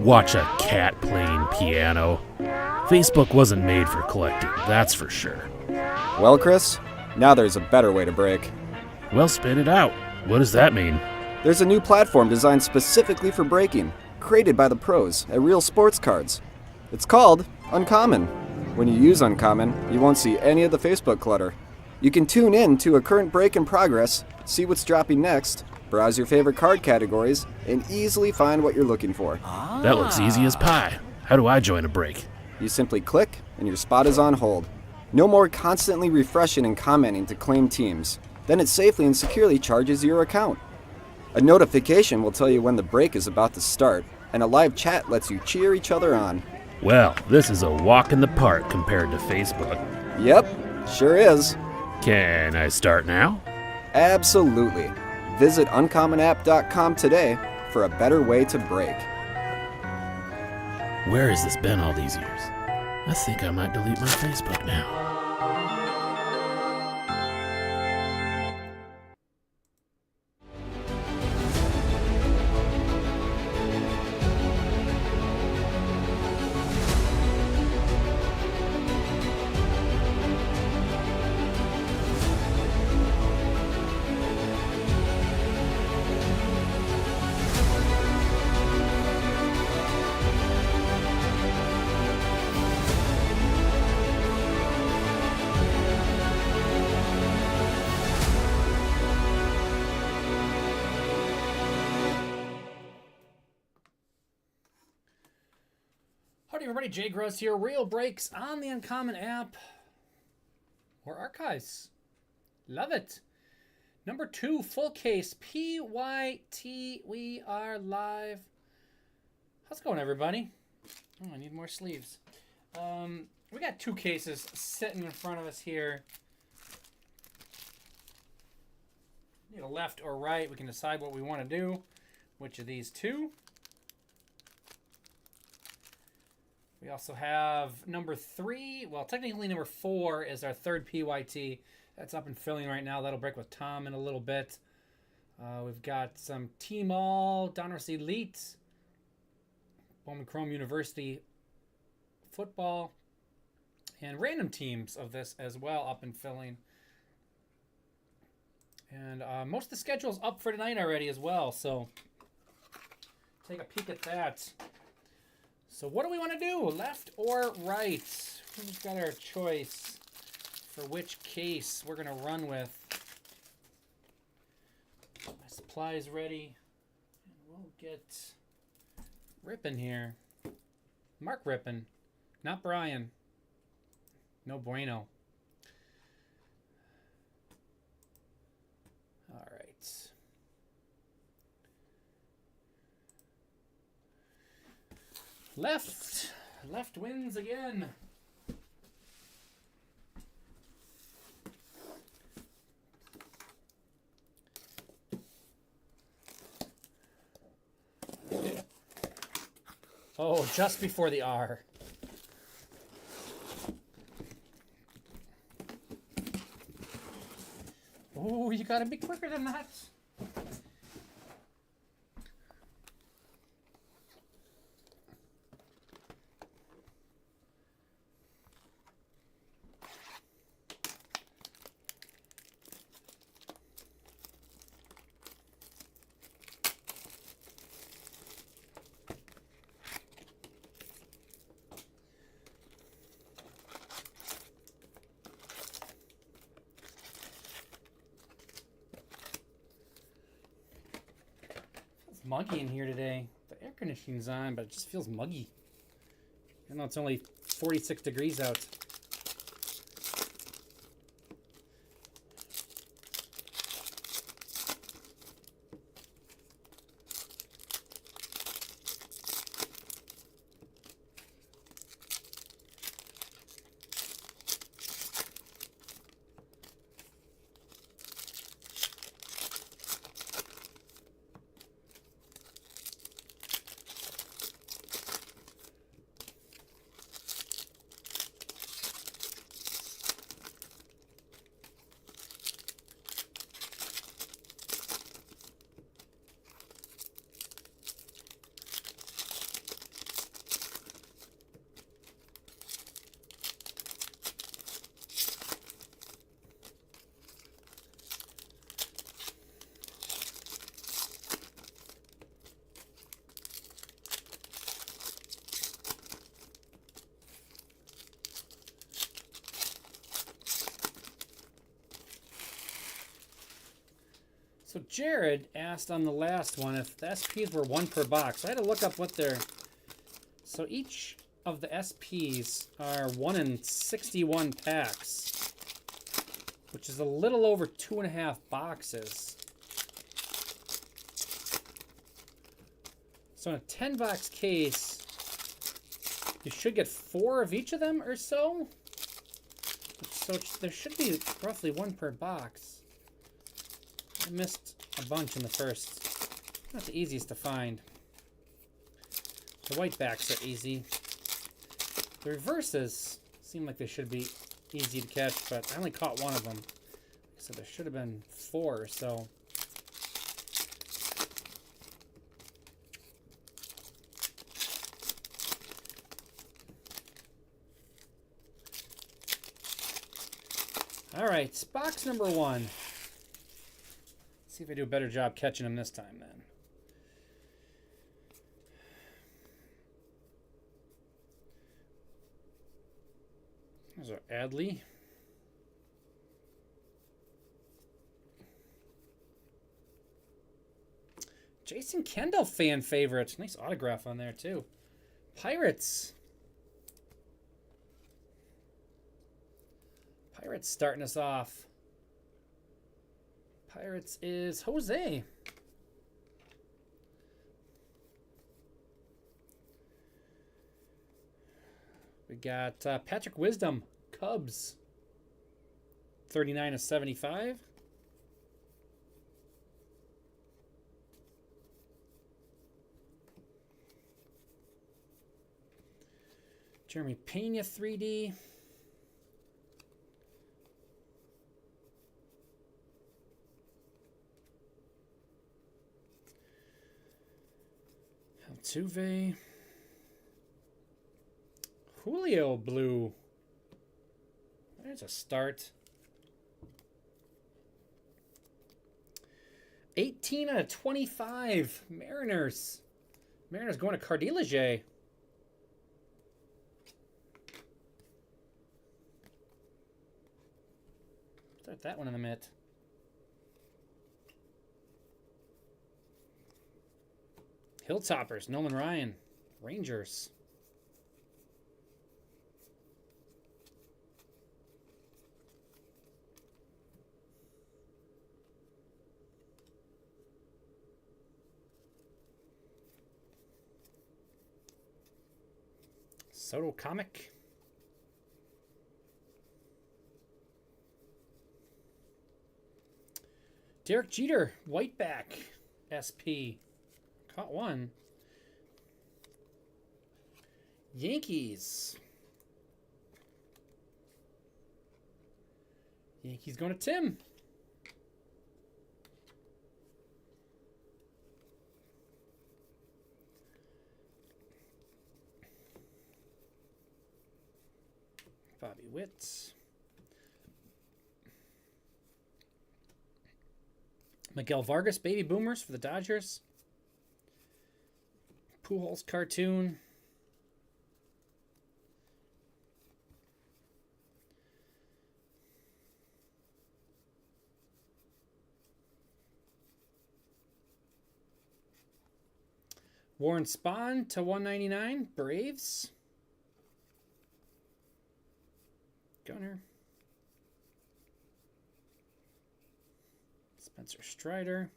watch a cat playing piano. Facebook wasn't made for collecting, that's for sure. Well, Chris, now there's a better way to break. Well, spit it out. What does that mean? There's a new platform designed specifically for breaking, created by the pros at Real Sports Cards. It's called Uncommon. When you use Uncommon, you won't see any of the Facebook clutter. You can tune in to a current break in progress, see what's dropping next, browse your favorite card categories, and easily find what you're looking for. That looks easy as pie. How do I join a break? You simply click, and your spot is on hold. No more constantly refreshing and commenting to claim teams. Then it safely and securely charges your account. A notification will tell you when the break is about to start, and a live chat lets you cheer each other on. Well, this is a walk in the park compared to Facebook. Yep, sure is. Can I start now? Absolutely. Visit uncommonapp.com today for a better way to break. Where has this been all these years? I think I might delete my Facebook now. Howdy everybody, Jay Gross here. Real breaks on the Uncommon app or archives. Love it. Number 2, full case, PYT. We are live. How's it going, everybody? Oh, I need more sleeves. We got 2 cases sitting in front of us here. Need a left or right. We can decide what we want to do. Which of these 2? We also have number 3. Well, technically number 4 is our third PYT. That's up and filling right now. That'll break with Tom in a little bit. We've got some T-Mall, Donruss Elite, Bowman Chrome University football, and random teams of this as well up and filling. And most of the schedule's up for tonight already as well, so take a peek at that. So what do we want to do? Left or right? Who's got our choice for which case we're going to run with? My supplies ready. And we'll get Rippin here. Mark Rippin. Not Brian. No bueno. All right. Left wins again. Oh, just before the R. Oh, you gotta be quicker than that. Muggy in here today. The air conditioning's on, but it just feels muggy. Even though it's only 46 degrees out. So Jared asked on the last one if the SPs were 1 per box. I had to look up what they're... So each of the SPs are 1 in 61 packs, which is a little over 2.5 boxes. So in a 10-box case, you should get 4 of each of them or so. So there should be roughly 1 per box. I missed a bunch in the first. Not the easiest to find. The white backs are easy. The reverses seem like they should be easy to catch, but I only caught 1 of them. So there should have been 4 or so. All right, box number 1. See if I do a better job catching them this time then. There's our Adley. Jason Kendall fan favorite. Nice autograph on there too. Pirates. Pirates starting us off. Pirates is Jose. We got Patrick Wisdom, Cubs. 39 of 75. Jeremy Pena 3D. Altuve. Julio blue. There's a start. 18 out of 25. Mariners. Mariners going to Cardillager. Start that one in a minute. Hilltoppers, Nolan Ryan, Rangers. Soto Comic. Derek Jeter, Whiteback, SP. Caught 1. Yankees. Yankees going to Tim. Bobby Witt. Miguel Vargas, Baby Boomers for the Dodgers. Pujols cartoon. Warren Spahn to 199, Braves. Gunner. Spencer Strider.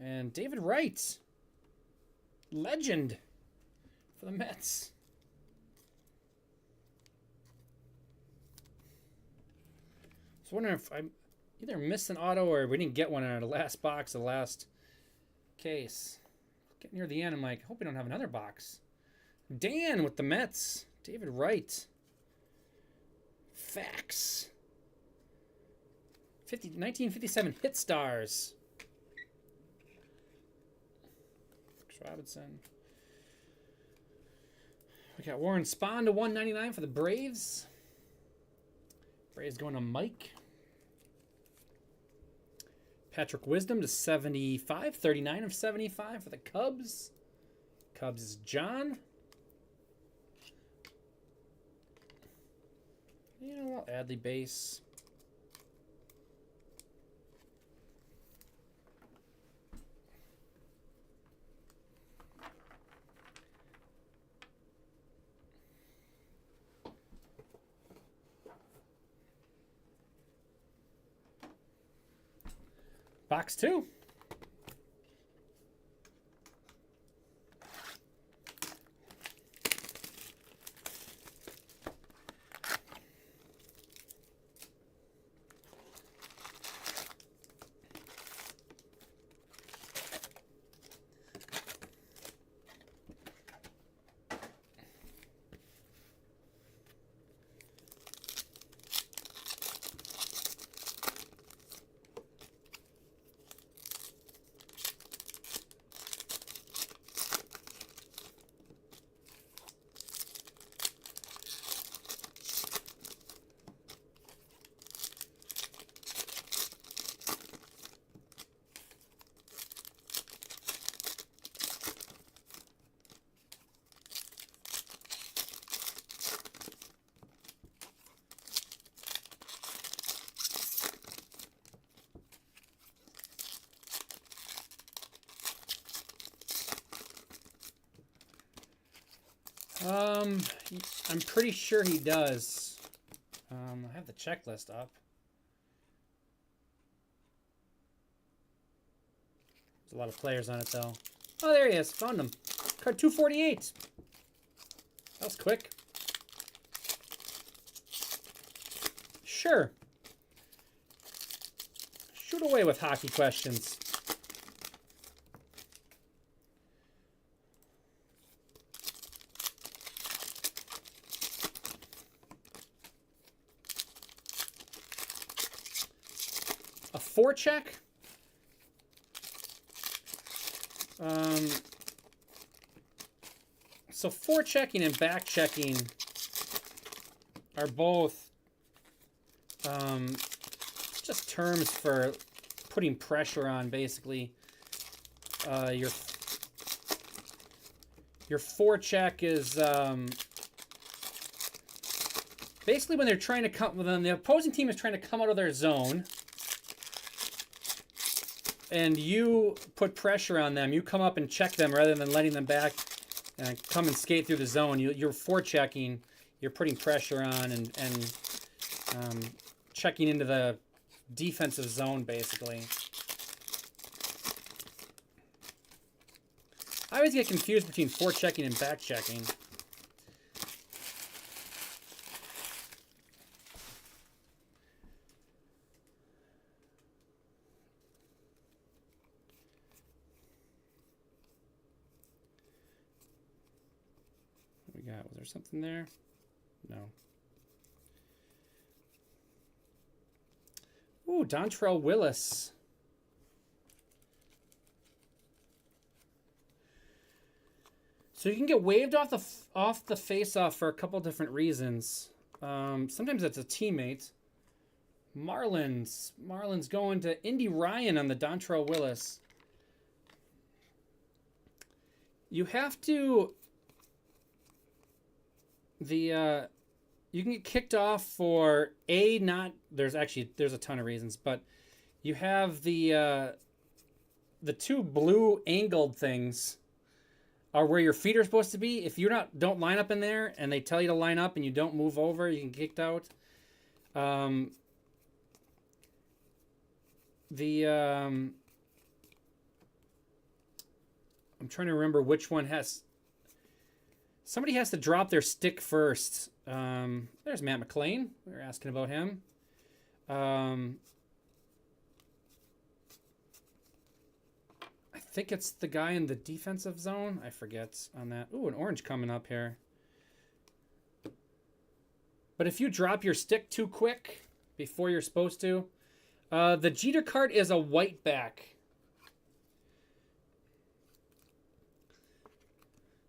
And David Wright. Legend for the Mets. I was wondering if I either missed an auto or we didn't get one out of the last box of the last case. Getting near the end, I'm like, I hope we don't have another box. Dan with the Mets. David Wright. Facts. 1957 Hit Stars. Robinson. We got Warren Spahn to 199 for the Braves. Braves going to Mike. Patrick Wisdom to 75. 39 of 75 for the Cubs. Cubs is John. You know, Adley base. Box 2. I'm pretty sure he does. I have the checklist up. There's a lot of players on it, though. Oh, there he is. Found him. Card 248. That was quick. Sure. Shoot away with hockey questions. A forecheck. So forechecking and backchecking are both just terms for putting pressure on, basically. Your forecheck is basically when they're trying to come, when the opposing team is trying to come out of their zone, and you put pressure on them. You come up and check them rather than letting them back and come and skate through the zone. You're forechecking. You're putting pressure on and checking into the defensive zone, basically. I always get confused between forechecking and backchecking. What we got? Was there something there? No. Ooh, Dontrell Willis. So you can get waived off the face-off for a couple different reasons. Sometimes it's a teammate. Marlins going to Indy Ryan on the Dontrell Willis. You have to you can get kicked off for there's a ton of reasons, but you have the two blue angled things are where your feet are supposed to be. If you don't line up in there and they tell you to line up and you don't move over, you can get kicked out. I'm trying to remember which one has. Somebody has to drop their stick first. There's Matt McLean. We were asking about him. I think it's the guy in the defensive zone. I forget on that. Ooh, an orange coming up here. But if you drop your stick too quick before you're supposed to, the Jeter card is a white back.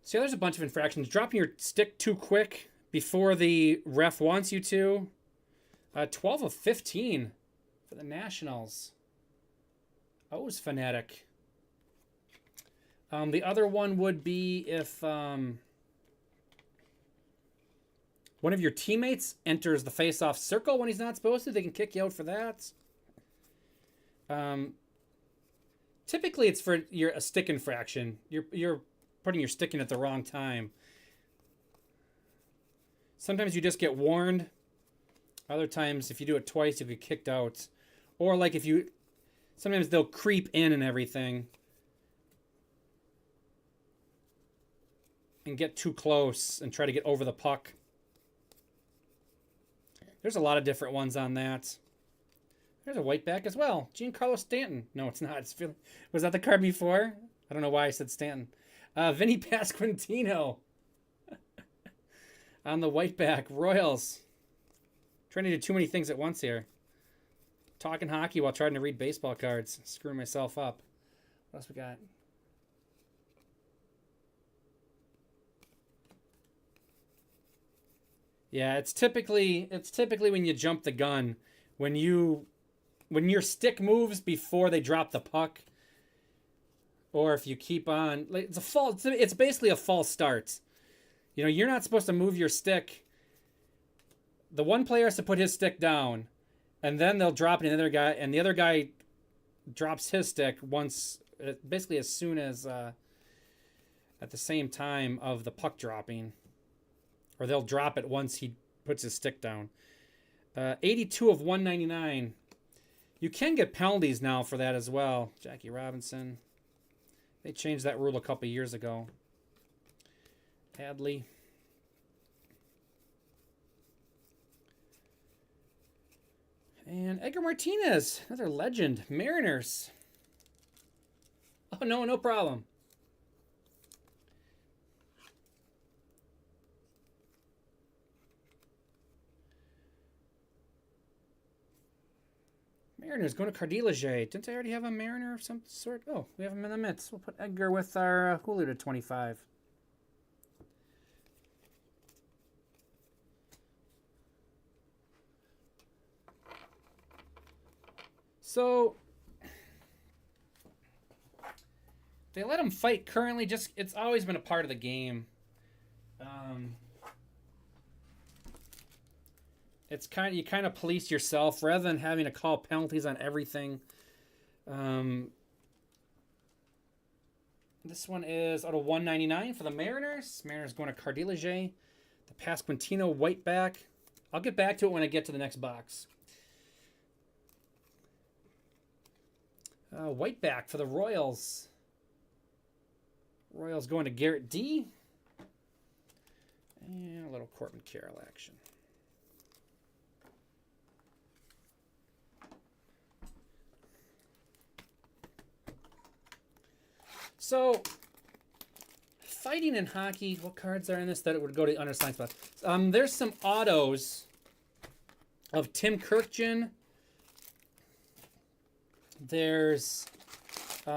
See, there's a bunch of infractions. Dropping your stick too quick before the ref wants you to. 12 of 15 for the Nationals. O's Fanatic. The other one would be if One of your teammates enters the face-off circle when he's not supposed to. They can kick you out for that. Typically, it's for a stick infraction. You're putting your stick in at the wrong time. Sometimes you just get warned. Other times, if you do it twice, you get kicked out. Or like if you... Sometimes they'll creep in and everything. And get too close and try to get over the puck. There's a lot of different ones on that. There's a white back as well. Giancarlo Stanton. No, it's not. Was that the card before? I don't know why I said Stanton. Vinny Pasquantino. On the white back. Royals. Trying to do too many things at once here. Talking hockey while trying to read baseball cards. Screwing myself up. What else we got? Yeah, it's typically when you jump the gun, when your stick moves before they drop the puck, or if you keep on, like it's basically a false start. You know, you're not supposed to move your stick. The one player has to put his stick down, and then they'll drop it, and the other guy drops his stick once, basically as soon as at the same time of the puck dropping. Or they'll drop it once he puts his stick down. 82 of 199. You can get penalties now for that as well. Jackie Robinson. They changed that rule a couple years ago. Hadley. And Edgar Martinez. Another legend. Mariners. Oh, no problem. Mariners going to Cardillager. Didn't I already have a Mariner of some sort? Oh, we have him in the midst. We'll put Edgar with our Julio to 25. So, they let him fight currently. It's always been a part of the game. It's you kind of police yourself rather than having to call penalties on everything. This one is out of 199 for the Mariners. Mariners going to Cardillager. The Pasquantino white back. I'll get back to it when I get to the next box. White back for the Royals. Royals going to Garrett D. And a little Corbin Carroll action. So, fighting in hockey, what cards are in this that it would go to unassigned spot? There's some autos of Tim Kirkjian. There's, who's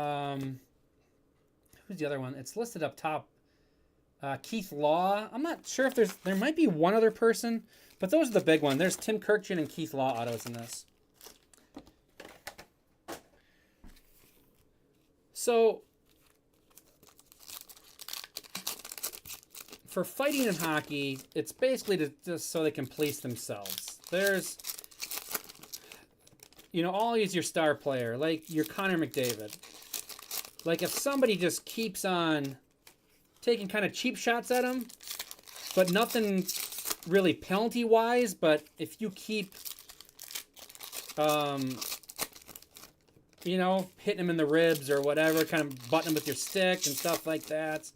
the other one? It's listed up top. Keith Law. I'm not sure if there might be one other person, but those are the big ones. There's Tim Kirkjian and Keith Law autos in this. So, for fighting in hockey, it's basically just so they can police themselves. There's, always your star player, like your Connor McDavid. Like if somebody just keeps on taking kind of cheap shots at him, but nothing really penalty-wise, but if you keep, hitting him in the ribs or whatever, kind of butting him with your stick and stuff like that,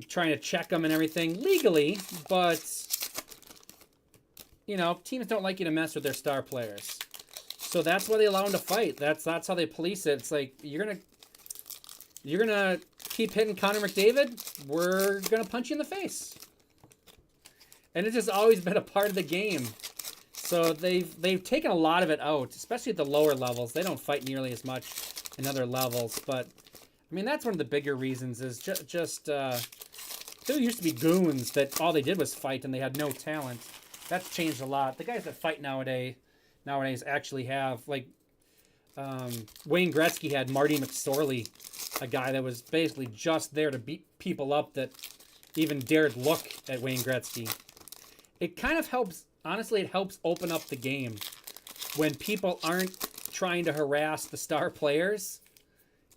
trying to check them and everything legally, but teams don't like you to mess with their star players, so that's why they allow them to fight. That's how they police it. It's like you're gonna keep hitting Connor McDavid, we're gonna punch you in the face, and it's just always been a part of the game. So they've taken a lot of it out, especially at the lower levels. They don't fight nearly as much in other levels, but I mean that's one of the bigger reasons is just there used to be goons that all they did was fight and they had no talent. That's changed a lot. The guys that fight nowadays actually have, like, Wayne Gretzky had Marty McSorley, a guy that was basically just there to beat people up that even dared look at Wayne Gretzky. it kind of helps, honestly, it helps open up the game when people aren't trying to harass the star players.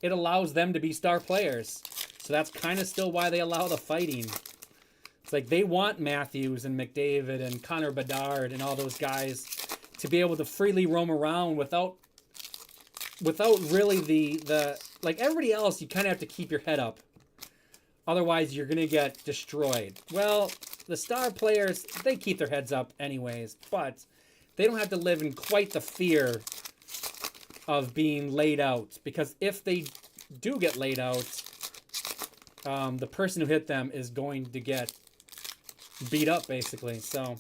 It allows them to be star players. So that's kind of still why they allow the fighting. It's like they want Matthews and McDavid and Connor Bedard and all those guys to be able to freely roam around without really the like everybody else. You kind of have to keep your head up, otherwise you're gonna get destroyed. Well, the star players, they keep their heads up anyways, but they don't have to live in quite the fear of being laid out, because if they do get laid out, the person who hit them is going to get beat up, basically. So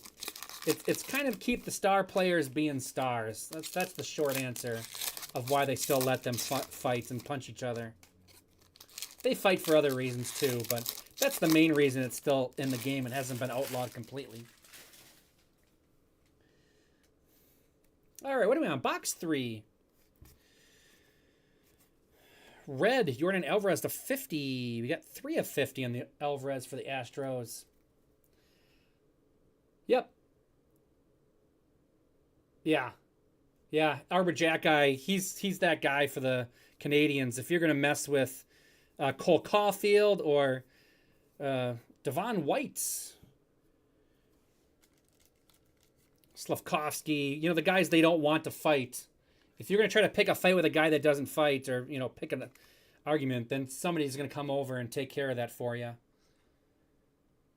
it's kind of keep the star players being stars. That's the short answer of why they still let them fight and punch each other. They fight for other reasons too, but that's the main reason it's still in the game and hasn't been outlawed completely. All right, what are we on? Box 3. Red, Jordan Alvarez to 50. We got 3 of 50 on the Alvarez for the Astros. Yep. Yeah. Yeah, Arbor Jack guy, he's that guy for the Canadians. If you're going to mess with Cole Caulfield or Devon White, Slavkovsky, you know, the guys they don't want to fight. If you're going to try to pick a fight with a guy that doesn't fight, or, you know, pick an argument, then somebody's going to come over and take care of that for you.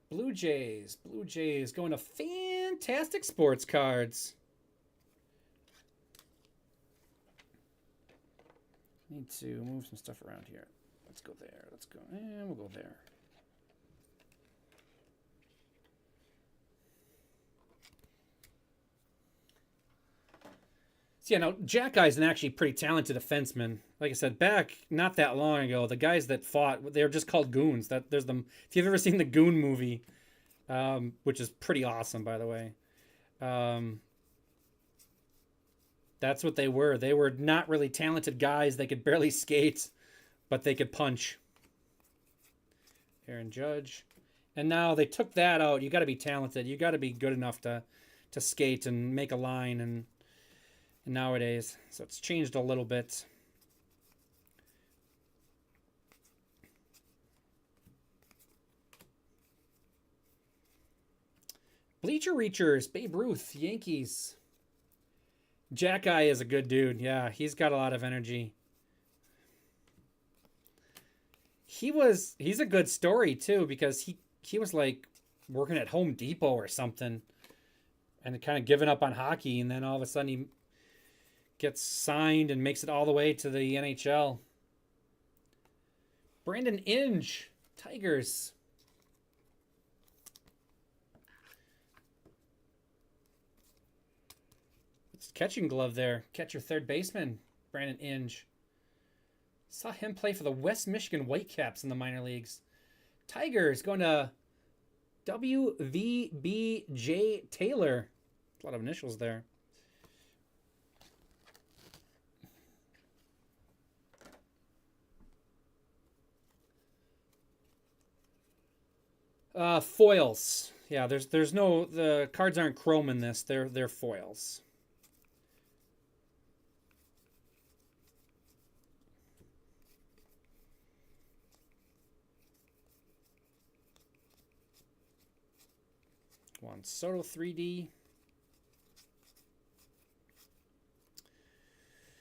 Blue Jays going to Fantastic Sports Cards. Need to move some stuff around here. Let's go there. Let's go, and we'll go there. So yeah, now Jack Guy's an actually pretty talented defenseman. Like I said, back not that long ago, the guys that fought, they were just called goons. That there's them. If you've ever seen the Goon movie, which is pretty awesome, by the way, that's what they were. They were not really talented guys. They could barely skate, but they could punch. Aaron Judge. And now they took that out. You got to be talented. You got to be good enough to skate and make a line and nowadays. So it's changed a little bit. Bleacher Reachers, Babe Ruth, Yankees. Jack Guy is a good dude. Yeah, he's got a lot of energy. He's a good story too, because he was like working at Home Depot or something and kind of giving up on hockey, and then all of a sudden he gets signed and makes it all the way to the NHL. Brandon Inge, Tigers. Catching glove there. Catcher third baseman, Brandon Inge. Saw him play for the West Michigan Whitecaps in the minor leagues. Tigers going to WVBJ Taylor. A lot of initials there. Foils. Yeah, there's no, the cards aren't chrome in this. They're foils. Juan Soto 3D.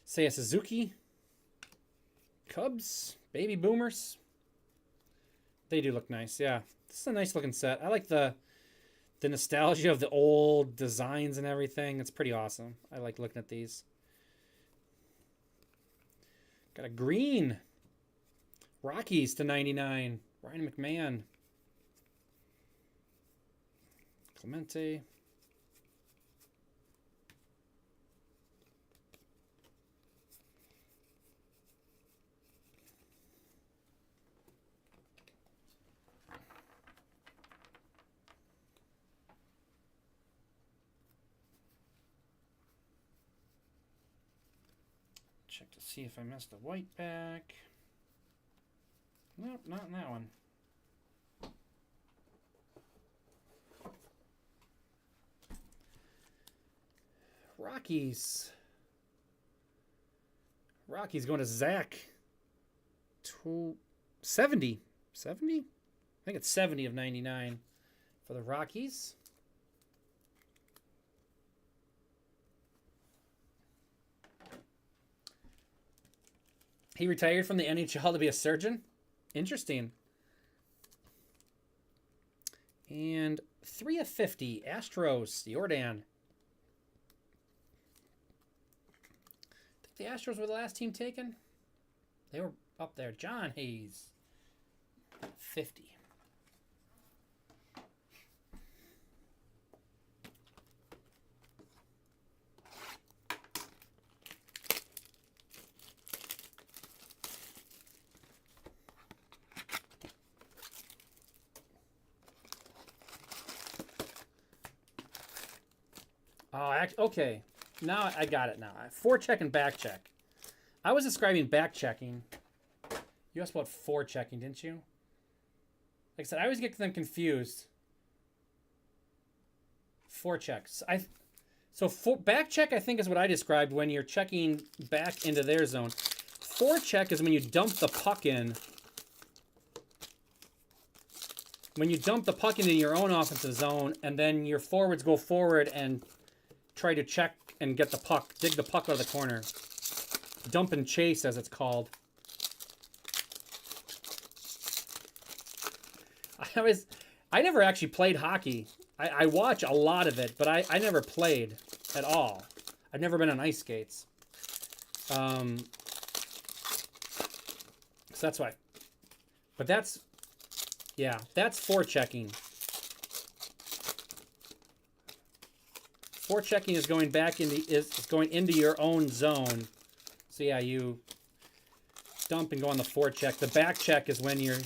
Seiya Suzuki. Cubs. Baby Boomers. They do look nice, yeah. This is a nice looking set. I like the nostalgia of the old designs and everything. It's pretty awesome. I like looking at these. Got a green. Rockies to 99. Ryan McMahon. Clemente. Check to see if I missed the white back. Nope, not in that one. Rockies. Rockies going to Zach. 70. 70? I think it's 70 of 99 for the Rockies. He retired from the NHL to be a surgeon. Interesting. And 3 of 50. Astros. Jordan. I think the Astros were the last team taken. They were up there. John Hayes. 50. Oh, okay. Now I got it now. Forecheck and back check. I was describing back checking. You asked about forechecking, didn't you? Like I said, I always get them confused. Forechecks. Back check, I think, is what I described when you're checking back into their zone. Forecheck is when you dump the puck in. When you dump the puck into your own offensive zone, and then your forwards go forward and try to check and get the puck, dig the puck out of the corner. Dump and chase, as it's called. I never actually played hockey. I watch a lot of it, but I never played at all. I've never been on ice skates. So that's why. But that's forechecking. Forechecking is going back is going into your own zone. So yeah, you dump and go on the forecheck. The back check is when you're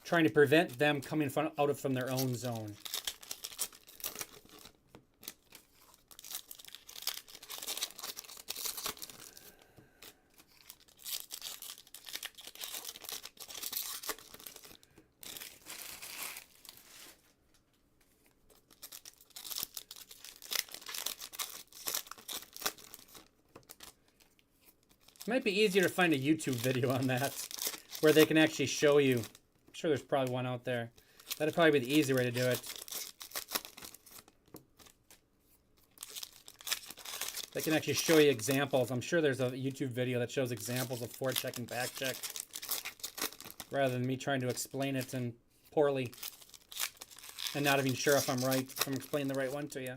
trying to prevent them coming from their own zone. Might be easier to find a YouTube video on that where they can actually show you. I'm sure there's probably one out there. That'd probably be the easy way to do it. They can actually show you examples. I'm sure there's a YouTube video that shows examples of forecheck and back check rather than me trying to explain it and poorly and not even sure if I'm right, if I'm explaining the right one to you.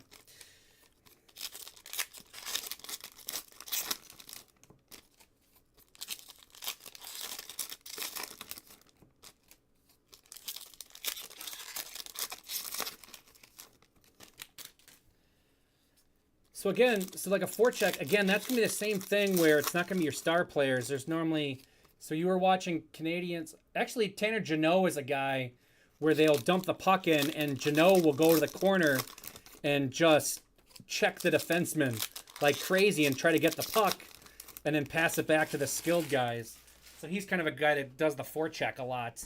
So again, like a forecheck, again, that's going to be the same thing where it's not going to be your star players. There's normally, so you were watching Canadians. Actually, Tanner Jeannot is a guy where they'll dump the puck in and Jeannot will go to the corner and just check the defenseman like crazy and try to get the puck and then pass it back to the skilled guys. So he's kind of a guy that does the forecheck a lot.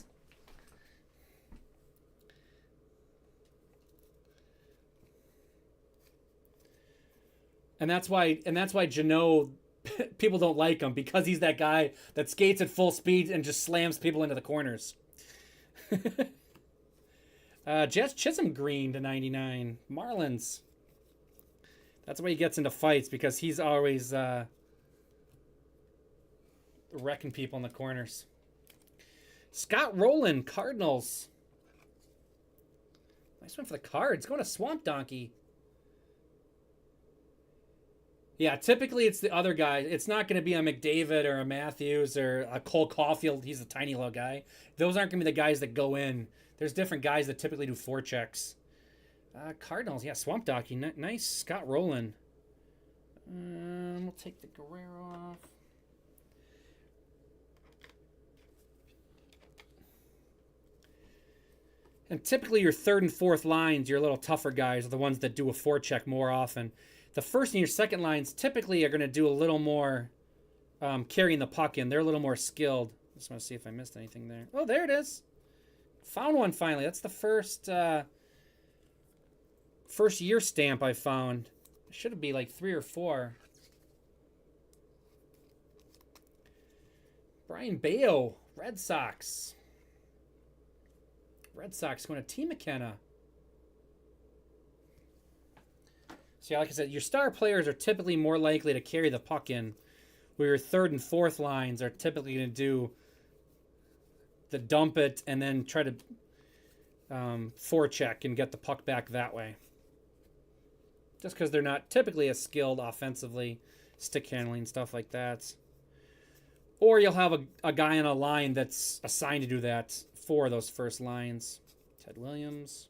And that's why Jeannot, people don't like him, because he's that guy that skates at full speed and just slams people into the corners. Jets Chisholm green to 99. Marlins. That's why he gets into fights, because he's always wrecking people in the corners. Scott Rowland, Cardinals. Nice one for the Cards. Going to Swamp Donkey. Yeah, typically it's the other guy. It's not going to be a McDavid or a Matthews or a Cole Caulfield. He's a tiny little guy. Those aren't going to be the guys that go in. There's different guys that typically do forechecks. Cardinals, yeah, Swamp Donkey. Nice Scott Rowland. We'll take the Guerrero off. And typically your third and fourth lines, your little tougher guys, are the ones that do a forecheck more often. The first and your second lines typically are going to do a little more carrying the puck in. They're a little more skilled. Just want to see if I missed anything there. Oh, there it is. Found one finally. That's the first year stamp I found. Should be like 3 or 4. Brian Bayo, Red Sox. Red Sox going to T. McKenna. So yeah, like I said, your star players are typically more likely to carry the puck in, where your third and fourth lines are typically going to do the dump it and then try to forecheck and get the puck back that way. Just because they're not typically as skilled offensively, stick handling, stuff like that. Or you'll have a guy on a line that's assigned to do that for those first lines. Ted Williams.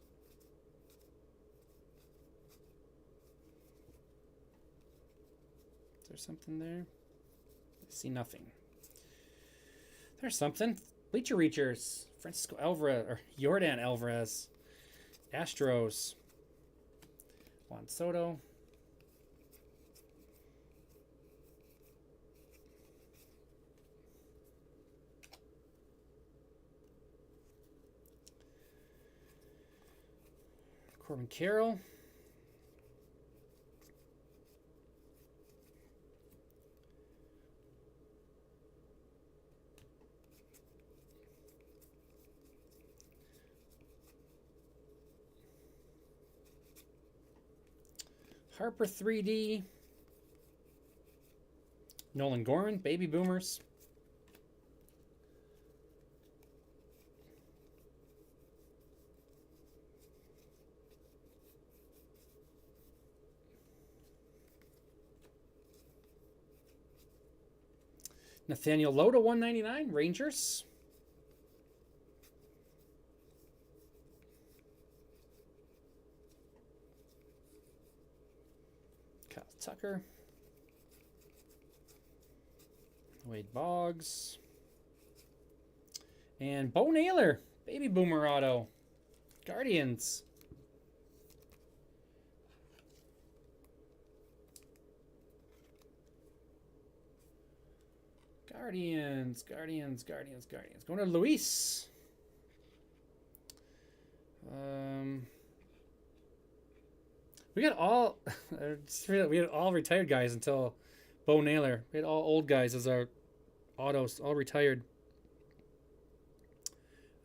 Is there something there? I see nothing. There's something. Bleacher Reachers. Francisco Alvarez, or Jordan Alvarez. Astros. Juan Soto. Corbin Carroll. Harper 3D. Nolan Gorman, Baby Boomers. Nathaniel Loda, 199, Rangers. Kyle Tucker. Wade Boggs. And Bo Naylor, Baby Boomer auto. Guardians. Guardians. Going to Luis. We got all we had all retired guys until Bo Naylor. We had all old guys as our autos, all retired.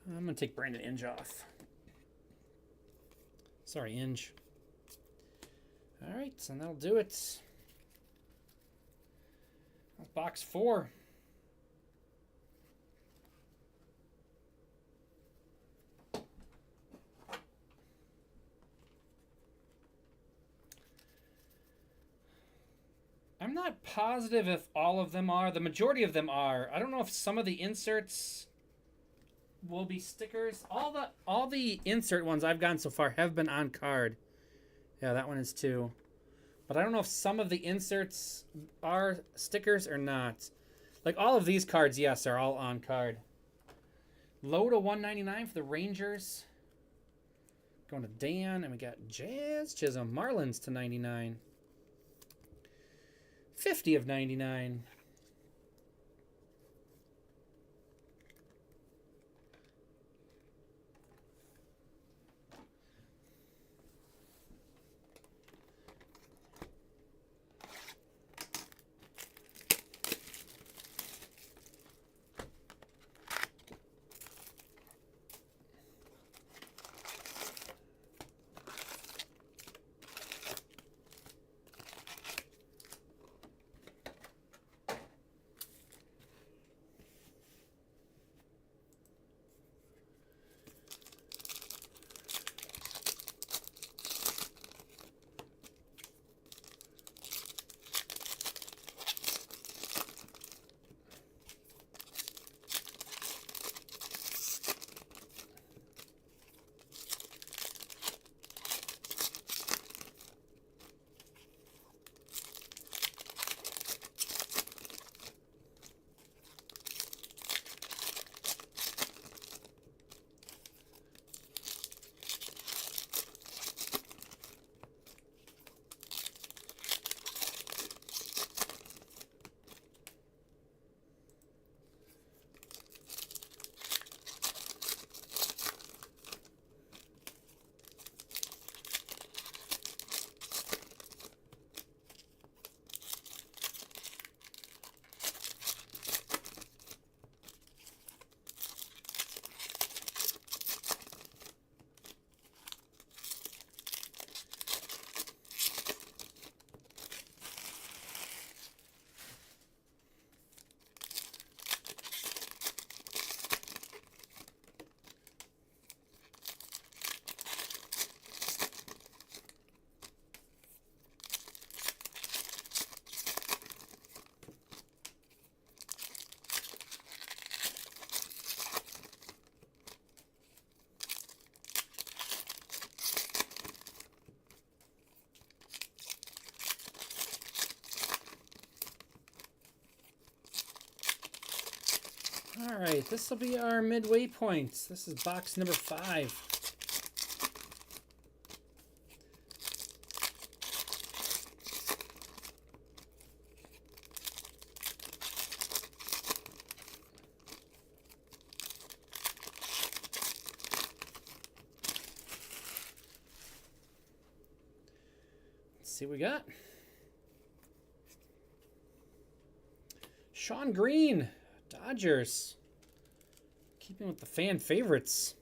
I'm gonna take Brandon Inge off. Sorry, Inge. All right, and that'll do it. That's box 4. I'm not positive if all of them are. The majority of them are. I don't know if some of the inserts will be stickers. All the insert ones I've gotten so far have been on card. Yeah, that one is too. But I don't know if some of the inserts are stickers or not. Like all of these cards, yes, are all on card. Low to 199 for the Rangers. Going to Dan, and we got Jazz Chisholm. Marlins to 99. 50 of 99. All right, this will be our midway points. This is box number 5. Let's see what we got. Sean Green, Dodgers. Keeping with the fan favorites.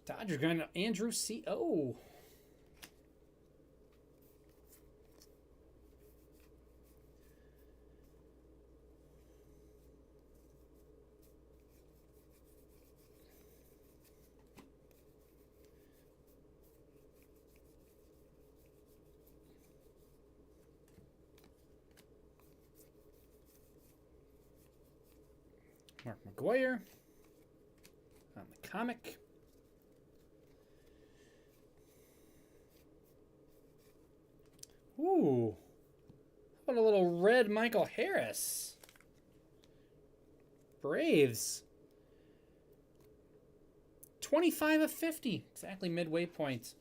Dodgers going to Andrew C.O. Mark McGuire on the comic. Ooh. How about a little red Michael Harris? Braves. 25 of 50. Exactly midway point.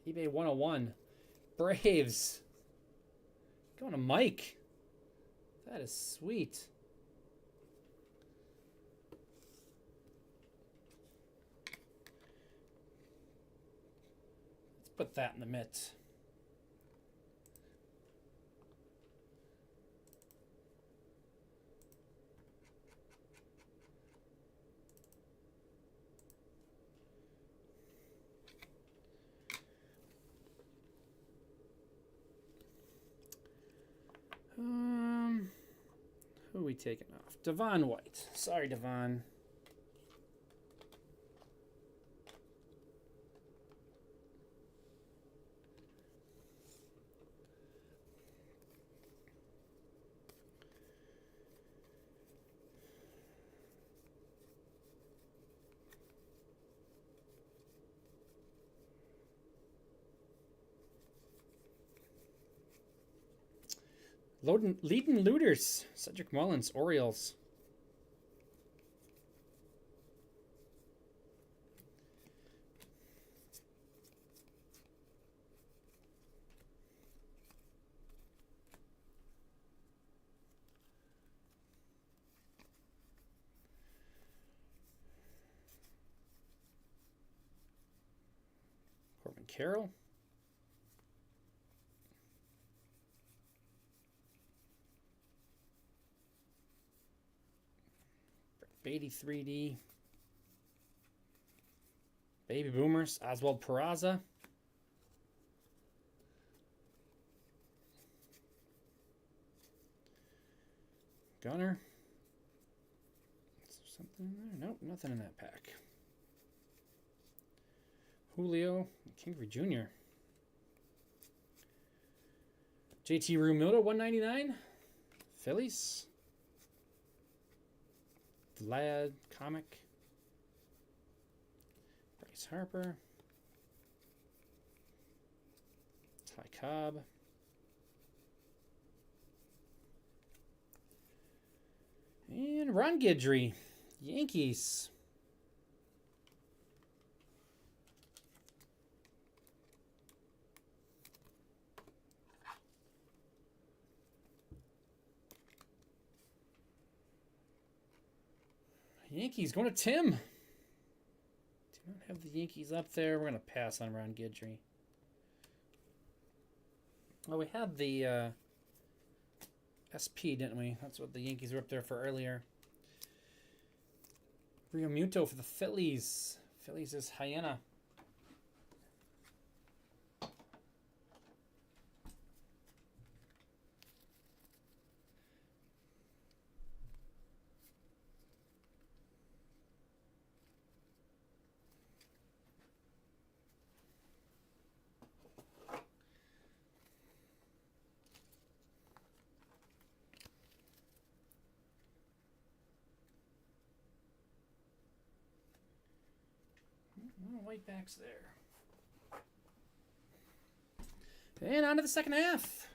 eBay 101. Braves. Going to Mike. That is sweet. Put that in the mitt. Who are we taking off? Devon White. Sorry, Devon. Leading Looters. Cedric Mullins, Orioles. Corbin Carroll. Beatty 3D. Baby Boomers. Oswald Peraza. Gunner. Is there something in there? Nope, nothing in that pack. Julio. Kingery Jr. JT Realmuto 199. Phillies. Vlad comic. Bryce Harper. Ty Cobb. And Ron Guidry, Yankees. Yankees going to Tim. Do not have the Yankees up there. We're going to pass on Ron Guidry. Well, we had the SP, didn't we? That's what the Yankees were up there for earlier. Realmuto for the Phillies. Phillies is Hyena. White backs there. And on to the second half.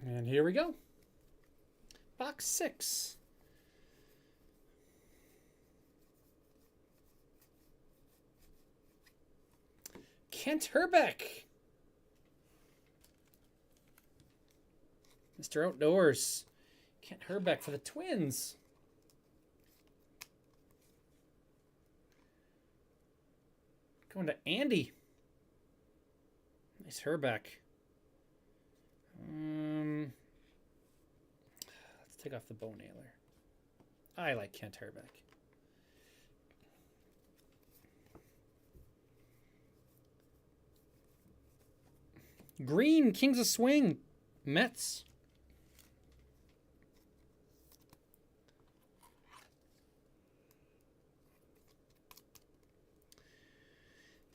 And here we go. Box 6. Kent Hrbek. Mr. Outdoors. Kent Hrbek for the Twins. Going to Andy. Nice Hrbek. Let's take off the bow nailer. I like Kent Hrbek. Green, Kings of Swing, Mets.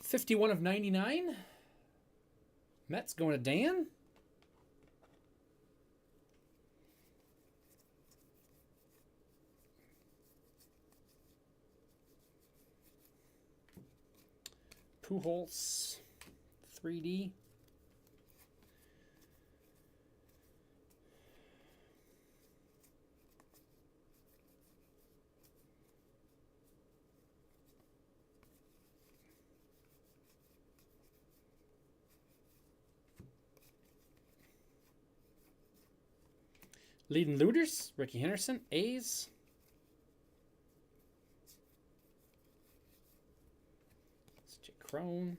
$51 of $99. Mets going to Dan. Pujols, 3D. Leading Looters, Ricky Henderson, A's. It's Jake Crone.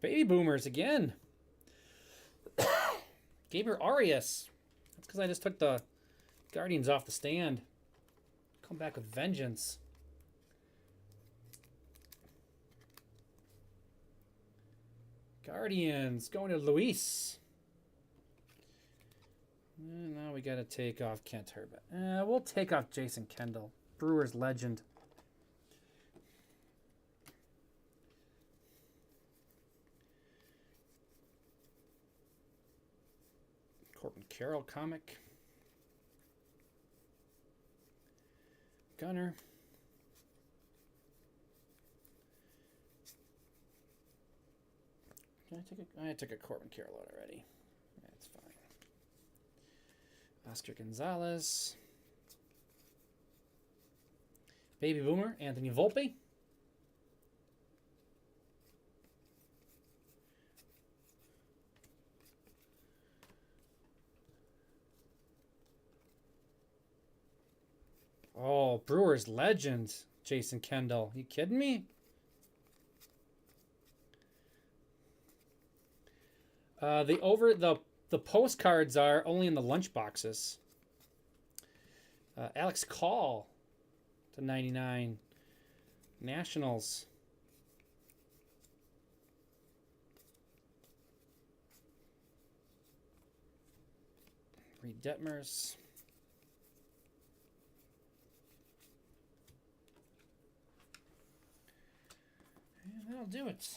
Baby Boomers again. Gabriel Arias. That's because I just took the Guardians off the stand. Come back with vengeance. Guardians going to Luis. And now we got to take off Kent Hrbek. We'll take off Jason Kendall. Brewers legend. Corbin Carroll comic. Gunner. I took a Corbin Carroll out already. That's fine. Oscar Gonzalez. Baby Boomer, Anthony Volpe. Oh, Brewers legend, Jason Kendall. You kidding me? The postcards are only in the lunch boxes. Alex Call to 99. Nationals. Reed Detmers. And that'll do it.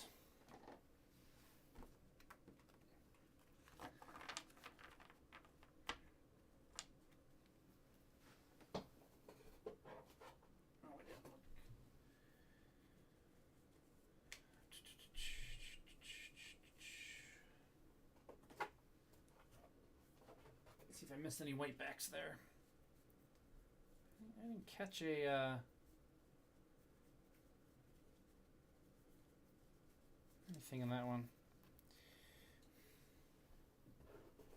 See if I missed any white backs there. I didn't catch anything in that one.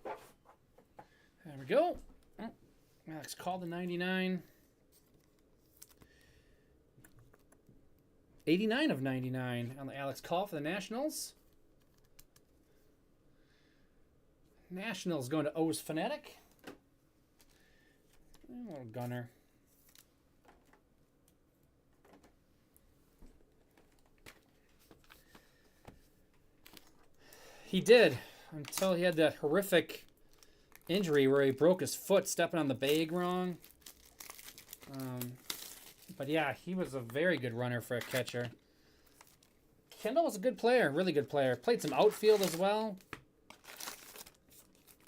There we go. Oh, Alex called the 99. 89 of 99 on the Alex Call for the Nationals. Nationals going to O's Fanatic. A little Gunner. He did, until he had that horrific injury where he broke his foot stepping on the bag wrong. But yeah, he was a very good runner for a catcher. Kendall was a good player, really good player. Played some outfield as well.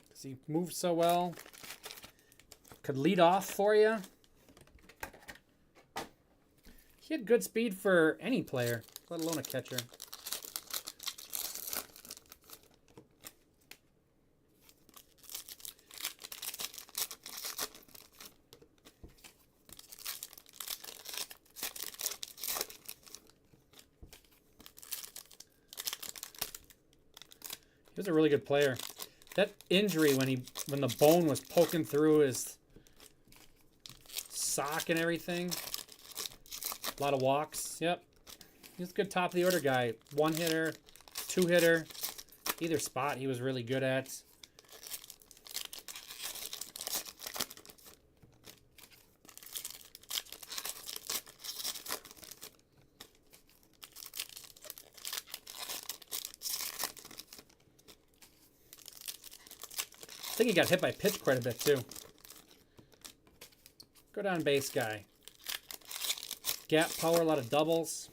Because he moved so well. Could lead off for you. He had good speed for any player, let alone a catcher. He was a really good player. That injury when the bone was poking through his sock and everything. A lot of walks. Yep. He was a good top of the order guy. One hitter, two hitter, either spot he was really good at. I think he got hit by pitch quite a bit too. Good on base guy. Gap power, a lot of doubles.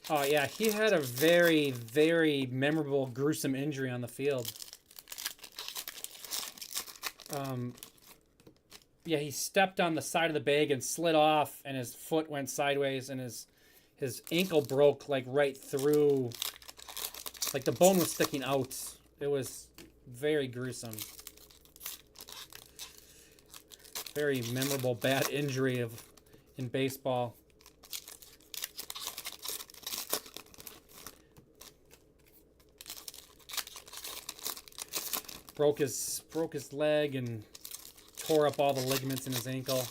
Oh yeah, he had a very, very memorable, gruesome injury on the field. Yeah, he stepped on the side of the bag and slid off, and his foot went sideways, and his ankle broke like right through. Like the bone was sticking out. It was very gruesome. Very memorable bad injury in baseball. Broke his leg and tore up all the ligaments in his ankle.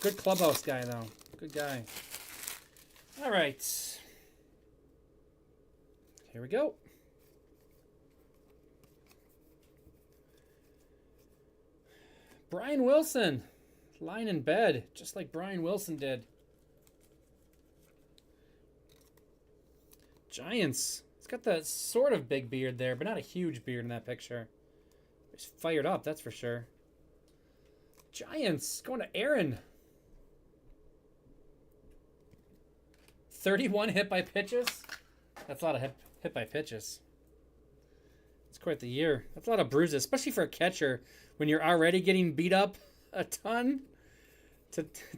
Good clubhouse guy, though. Good guy. All right. Here we go. Brian Wilson. Lying in bed, just like Brian Wilson did. Giants. He's got that sort of big beard there, but not a huge beard in that picture. He's fired up, that's for sure. Giants. Going to Aaron. 31 hit by pitches. That's a lot of hit by pitches. It's quite the year. That's a lot of bruises, especially for a catcher when you're already getting beat up a ton.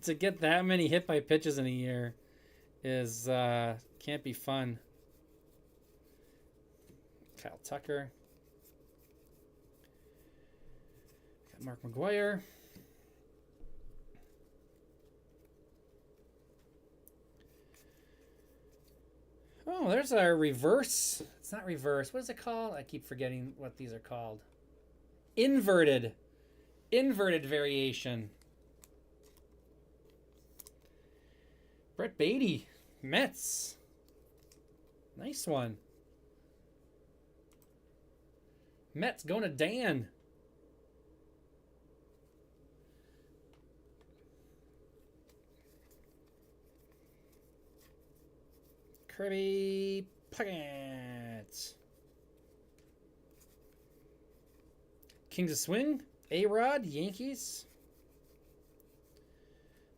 To get that many hit by pitches in a year is can't be fun. Kyle Tucker. Got Mark McGwire. Oh, there's our reverse. It's not reverse. What is it called? I keep forgetting what these are called. Inverted. Inverted variation. Brett Beatty. Mets. Nice one. Mets going to Dan. Kirby Puckett. Kings of Swing. A-Rod, Yankees.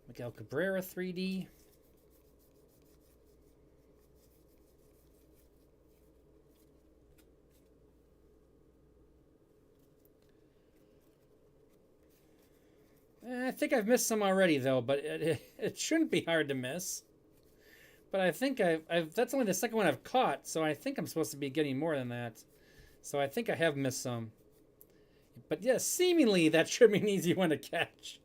Miguel Cabrera, 3D. I think I've missed some already, though, but it shouldn't be hard to miss. But I think that's only the second one I've caught, so I think I'm supposed to be getting more than that. So I think I have missed some. But yeah, seemingly that should be an easy one to catch.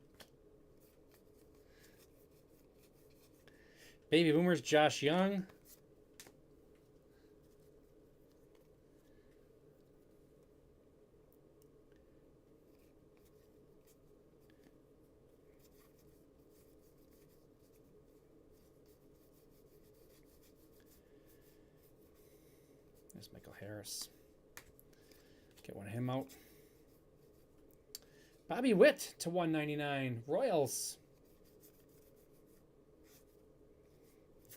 Baby Boomers, Josh Young. There's Michael Harris. Get one of him out. Bobby Witt to 199. Royals.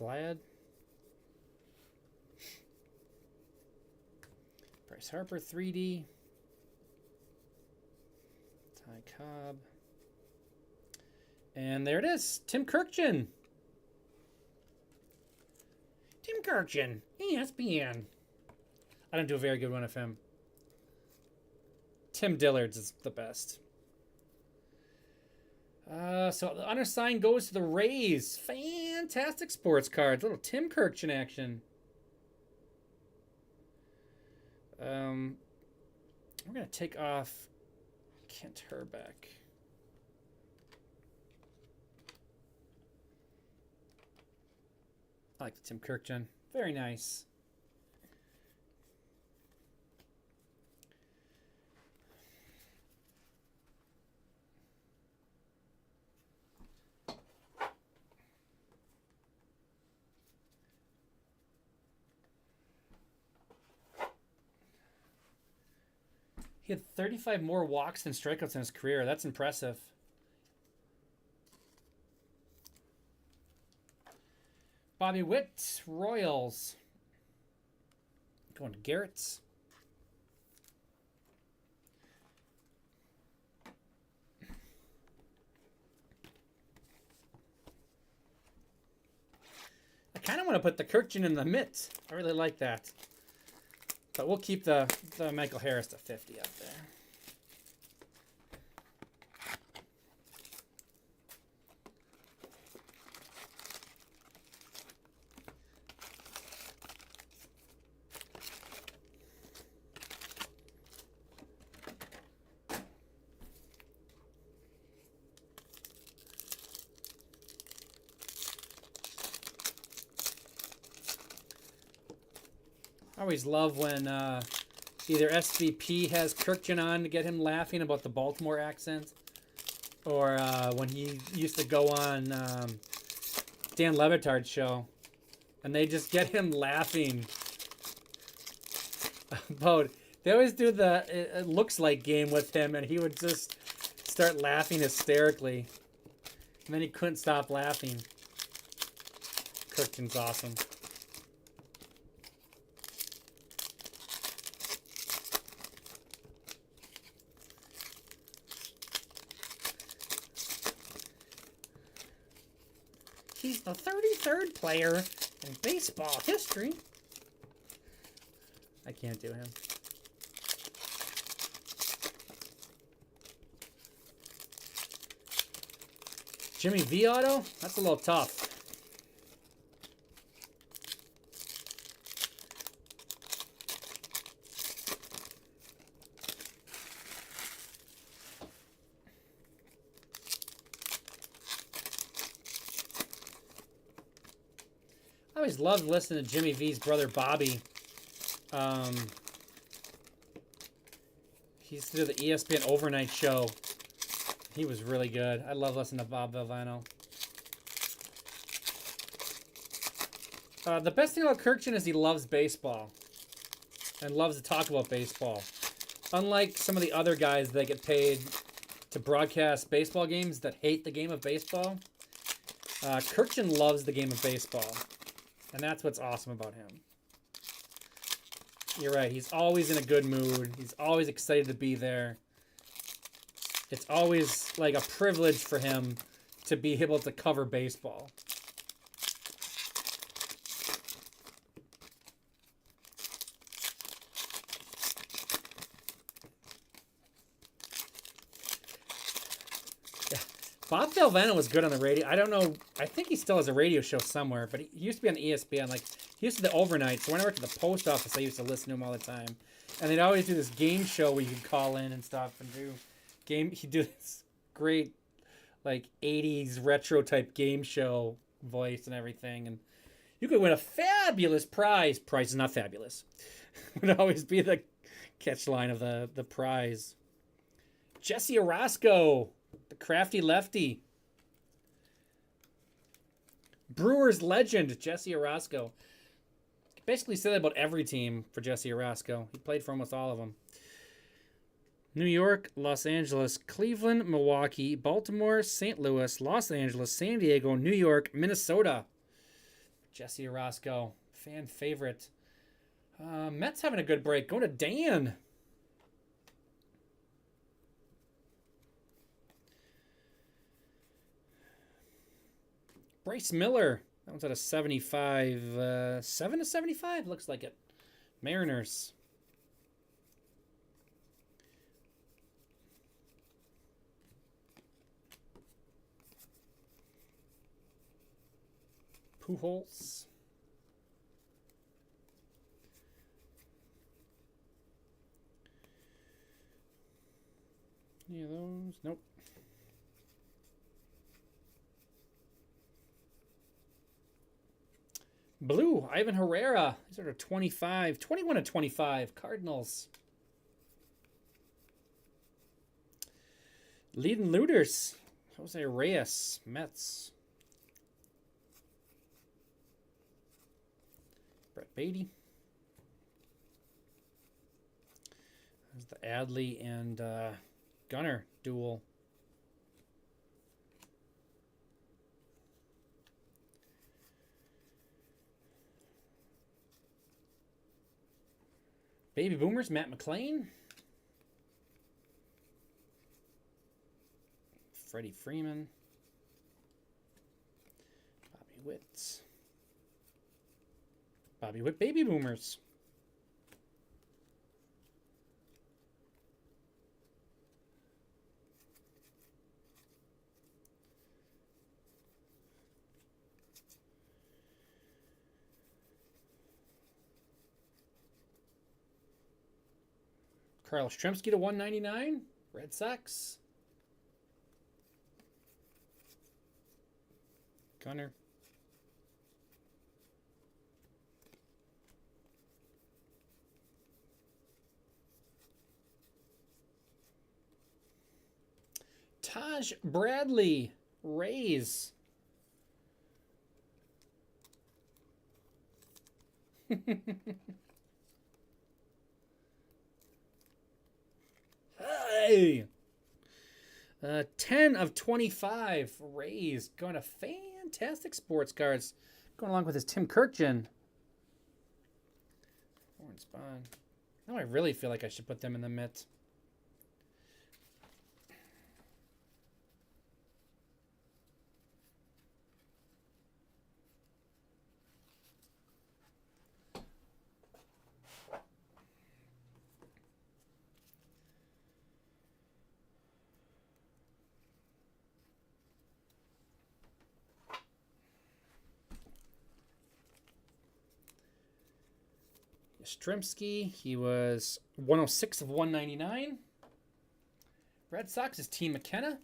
Vlad. Bryce Harper, 3D. Ty Cobb. And there it is. Tim Kirkjian. Tim Kirkjian. ESPN. I don't do a very good one of him. Tim Dillard's is the best. So the undersigned goes to the Rays. Fantastic sports cards. Little Tim Kirkjian action. We're going to take off Kent Herbeck. I like the Tim Kirkjian. Very nice. He had 35 more walks than strikeouts in his career. That's impressive. Bobby Witt, Royals. Going to Garrett's. I kind of want to put the Kirkjian in the mitt. I really like that. But we'll keep the Michael Harris to 50 up there. I always love when either SVP has Kirkjian on to get him laughing about the Baltimore accent, or when he used to go on Dan Le Batard's show, and they just get him laughing about. They always do the it looks like game with him, and he would just start laughing hysterically. And then he couldn't stop laughing. Kirkton's awesome. He's the 33rd player in baseball history. I can't do him. Jimmy V auto? That's a little tough. I always loved listening to Jimmy V's brother Bobby. He used to do the ESPN overnight show. He was really good. I love listening to Bob Valvano. The best thing about Kirkton is he loves baseball. And loves to talk about baseball. Unlike some of the other guys that get paid to broadcast baseball games that hate the game of baseball, Kirkton loves the game of baseball. And that's what's awesome about him. You're right. He's always in a good mood. He's always excited to be there. It's always like a privilege for him to be able to cover baseball. Yeah. Bob Valvano was good on the radio. I don't know. I think he still has a radio show somewhere, but he used to be on ESPN. Like, he used to do the overnight. So when I worked at the post office, I used to listen to him all the time. And they'd always do this game show where you could call in and stuff and do game. He'd do this great, like, 80s retro type game show voice and everything. And you could win a fabulous prize. Prize is not fabulous. Would always be the catch line of the prize. Jesse Orosco, the crafty lefty. Brewers legend, Jesse Orosco. Basically said that about every team for Jesse Orosco. He played for almost all of them. New York, Los Angeles, Cleveland, Milwaukee, Baltimore, St. Louis, Los Angeles, San Diego, New York, Minnesota. Jesse Orosco, fan favorite. Mets having a good break. Going to Dan. Bryce Miller. That one's at a 75. 7 to 75? Looks like it. Mariners. Pujols. Any of those? Nope. Blue, Ivan Herrera. These are 25. 21 to 25. Cardinals. Leading looters. Jose Reyes. Mets. Brett Beatty. There's the Adley and Gunner duel. Baby Boomers, Matt McClain. Freddie Freeman. Bobby Witt. Bobby Witt, Baby Boomers. Carl Yastrzemski to 199. Red Sox. Gunner. Taj Bradley, Rays. Hey! 10 of 25. Rays going to fantastic sports cards. Going along with his Tim Kirkjian. Orange Spawn. Now I really feel like I should put them in the mitt. Yastrzemski, he was 106 of 199. Red Sox is Team McKenna.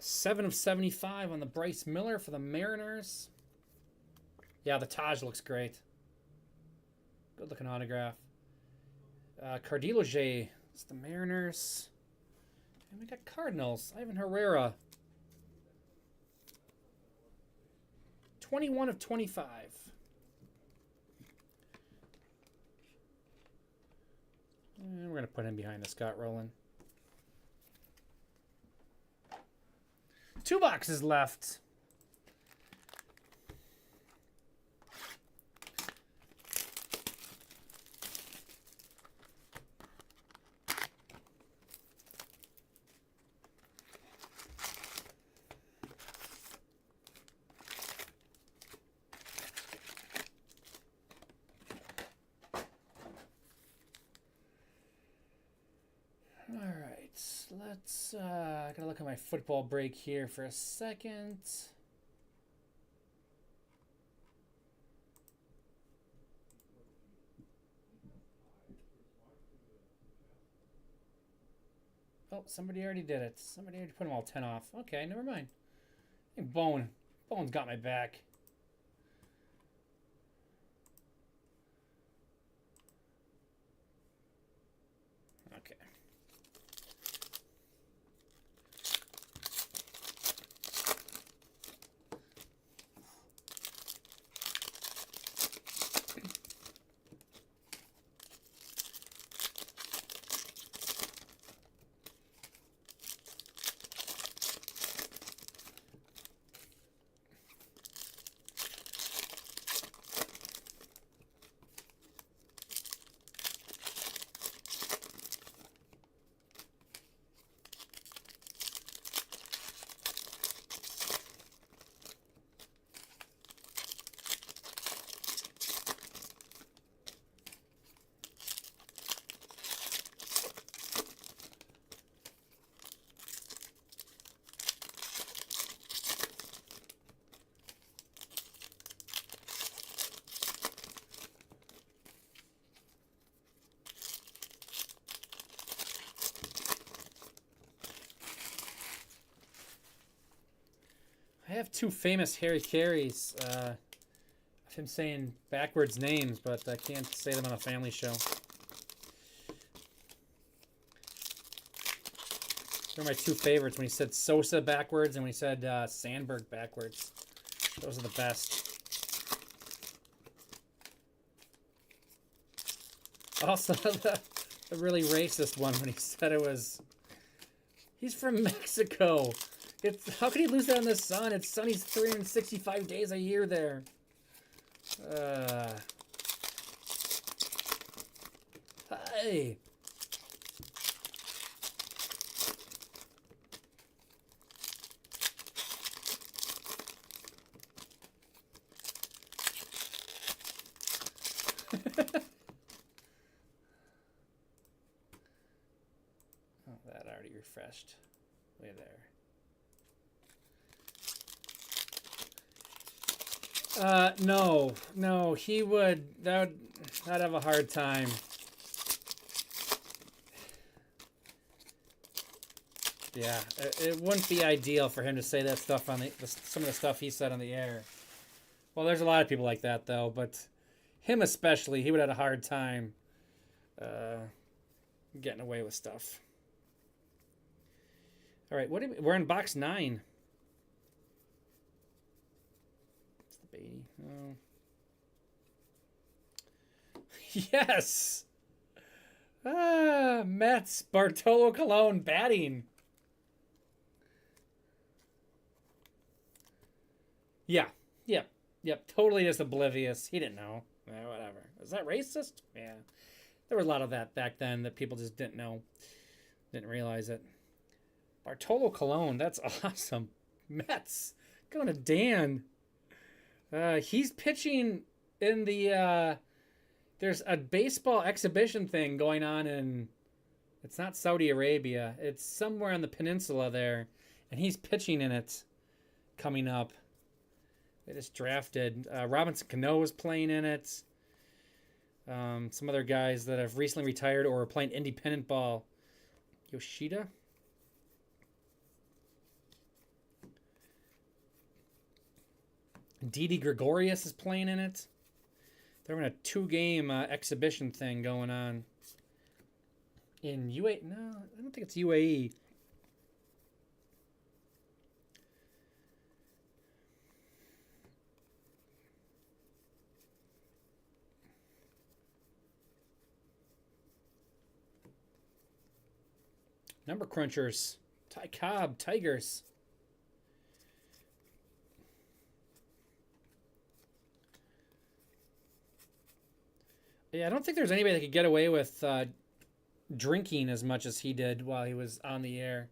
Seven of 75 on the Bryce Miller for the Mariners. Yeah, the Taj looks great. Good looking autograph. Cardiloge, it's the Mariners. And we got Cardinals, Ivan Herrera. 21 of 25. And we're going to put him behind the Scott Rowland. 2 boxes left. Let's, I gotta look at my football break here for a second. Oh, somebody already did it. Somebody already put them all 10 off. Okay, never mind. I think Bone's got my back. Okay. I have 2 famous Harry Careys of him saying backwards names, but I can't say them on a family show. They're my 2 favorites, when he said Sosa backwards and when he said Sandberg backwards. Those are the best. Also, the really racist one when he said it was... He's from Mexico. How could he lose that in the sun? It's sunny 365 days a year there. Hey. Oh, that already refreshed. Way there. No, he would, I'd have a hard time. Yeah, it wouldn't be ideal for him to say that stuff on some of the stuff he said on the air. Well, there's a lot of people like that, though, but him especially, he would have a hard time getting away with stuff. All right, we're in box 9. It's the Beatty. Oh. Yes! Mets, Bartolo Colon batting. Yeah, yep, yep. Totally just oblivious. He didn't know. Whatever. Is that racist? Yeah. There was a lot of that back then that people just didn't know. Didn't realize it. Bartolo Colon, that's awesome. Mets. Going to Dan. He's pitching in the... there's a baseball exhibition thing going on in... It's not Saudi Arabia. It's somewhere on the peninsula there. And he's pitching in it coming up. They just drafted. Robinson Cano is playing in it. Some other guys that have recently retired or are playing independent ball. Yoshida? Didi Gregorius is playing in it. They're in a 2-game exhibition thing going on. In UAE? No, I don't think it's UAE. Number crunchers. Ty Cobb, Tigers. Yeah, I don't think there's anybody that could get away with drinking as much as he did while he was on the air.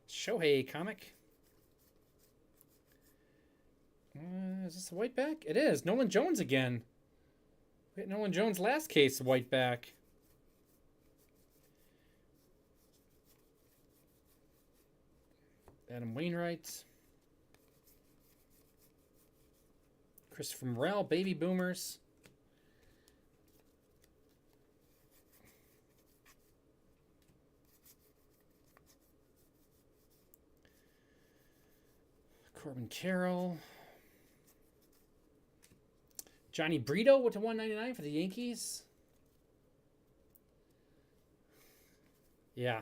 Shohei comic. Is this a whiteback? It is. Nolan Jones again. We had Nolan Jones last case whiteback. Adam Wainwright. Christopher Morel, Baby Boomers. Corbin Carroll. Johnny Brito with the 199 for the Yankees. Yeah.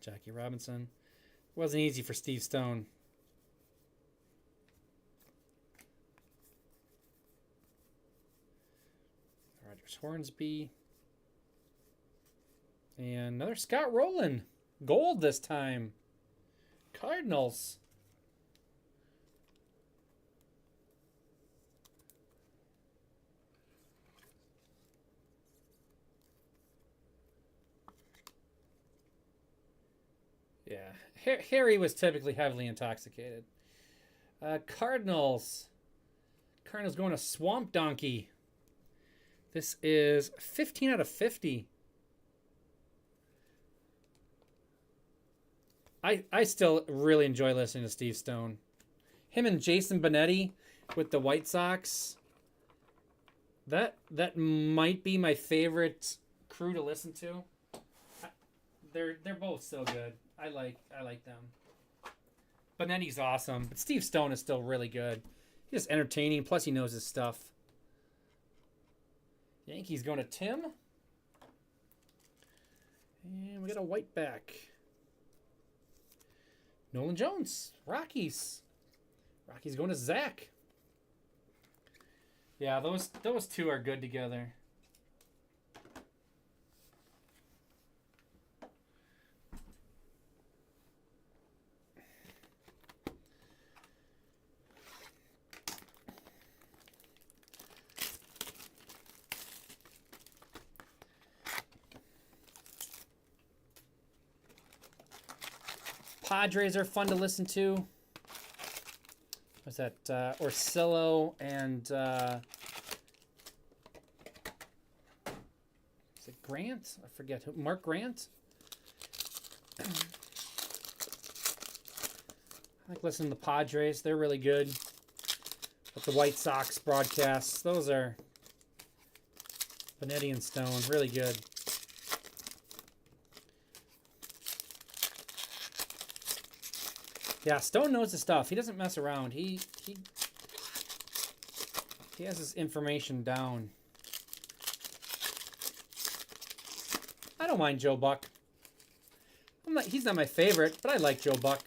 Jackie Robinson. Wasn't easy for Steve Stone. Rogers Hornsby. And another Scott Rowland. Gold this time. Cardinals. Yeah, Harry was typically heavily intoxicated. Cardinals. Cardinals going to Swamp Donkey. This is 15 out of 50. I still really enjoy listening to Steve Stone. Him and Jason Benetti with the White Sox. That might be my favorite crew to listen to. They're both so good. I like them. Benetti's awesome, but Steve Stone is still really good. He's just entertaining, plus he knows his stuff. Yankees going to Tim. And we got a white back. Nolan Jones, Rockies. Rockies going to Zach. Yeah, those two are good together. Padres are fun to listen to. What's that? Orsillo and is it Grant? I forget who. Mark Grant. I like listening to the Padres. They're really good. But the White Sox broadcasts, those are Benetti and Stone, really good. Yeah, Stone knows his stuff. He doesn't mess around. He has his information down. I don't mind Joe Buck. He's not my favorite, but I like Joe Buck.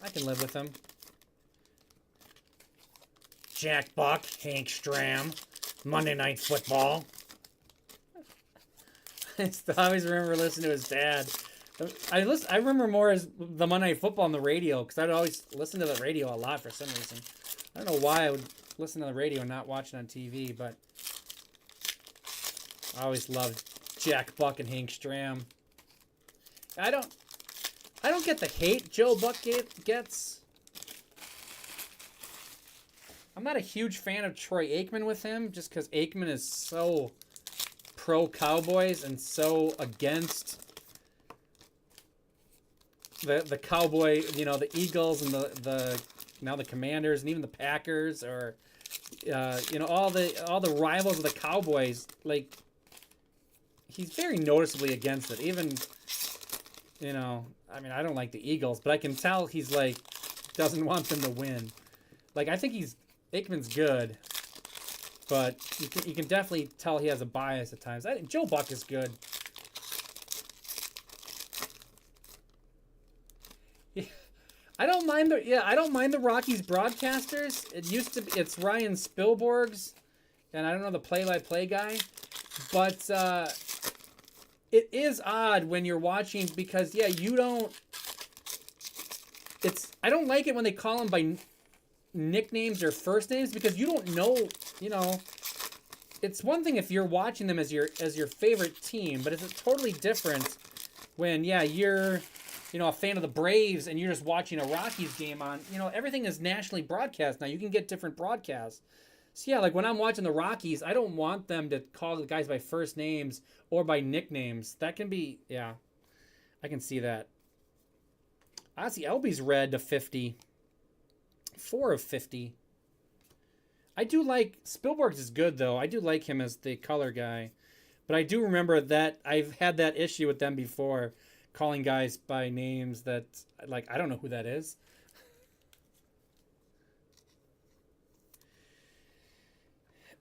I can live with him. Jack Buck, Hank Stram, Monday Night Football. I always remember listening to his dad. I remember more as the Monday Night Football on the radio because I'd always listen to the radio a lot for some reason. I don't know why I would listen to the radio and not watch it on TV, but I always loved Jack Buck and Hank Stram. I don't get the hate Joe Buck gets. I'm not a huge fan of Troy Aikman with him, just because Aikman is so pro-Cowboys and so against the Cowboy, the Eagles and the now the Commanders and even the Packers, or all the rivals of the Cowboys. Like, he's very noticeably against it. Even, I mean, I don't like the Eagles, but I can tell he's like doesn't want them to win. Like, I think Aikman's good, but you can definitely tell he has a bias at times. I think Joe Buck is good. I don't mind the Rockies broadcasters. It's Ryan Spielborg's, and I don't know the play-by-play guy, but it is odd when you're watching because I don't like it when they call them by nicknames or first names because you don't know, it's one thing if you're watching them as your favorite team, but it's totally different when you're a fan of the Braves and you're just watching a Rockies game on, everything is nationally broadcast now. You can get different broadcasts. So like when I'm watching the Rockies, I don't want them to call the guys by first names or by nicknames. That can be, I can see that. Ozzie Albies red to 50. 4 of 50. I do like Spielberg's is good though. I do like him as the color guy, but I do remember that I've had that issue with them before, calling guys by names that like I don't know who that is.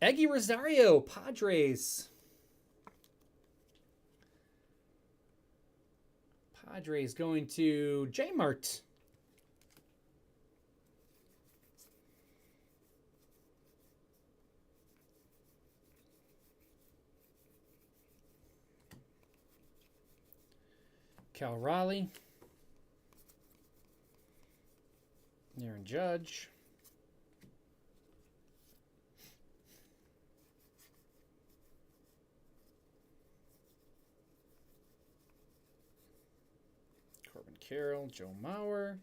Eggy Rosario, Padres. Padres going to J-Mart. Cal Raleigh. Aaron Judge. Corbin Carroll, Joe Mauer.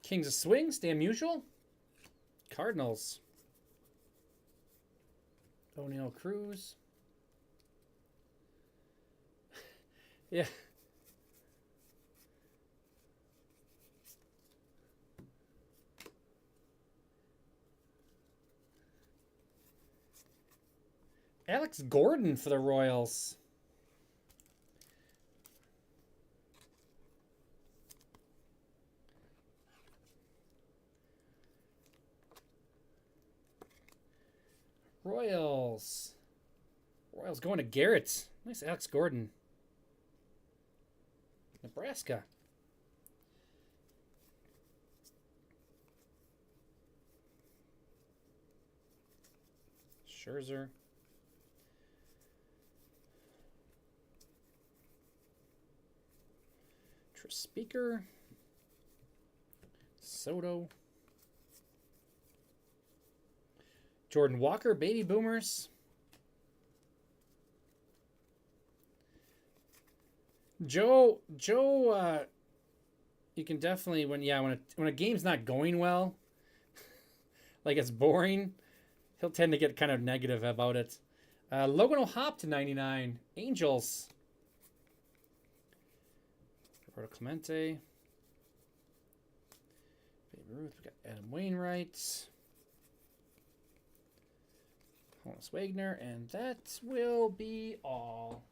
Kings of Swing, Stan Musial. Cardinals. O'Neill Cruz. Yeah. Alex Gordon for the Royals. Royals going to Garrett. Nice Alex Gordon. Nebraska. Scherzer. Speaker. Soto. Jordan Walker, Baby Boomers. Joe, you can definitely when a game's not going well, like it's boring, he'll tend to get kind of negative about it. Logan O'Hoppe to 99, Angels. Roberto Clemente. Babe Ruth. We got Adam Wainwright. Honus Wagner. And that will be all.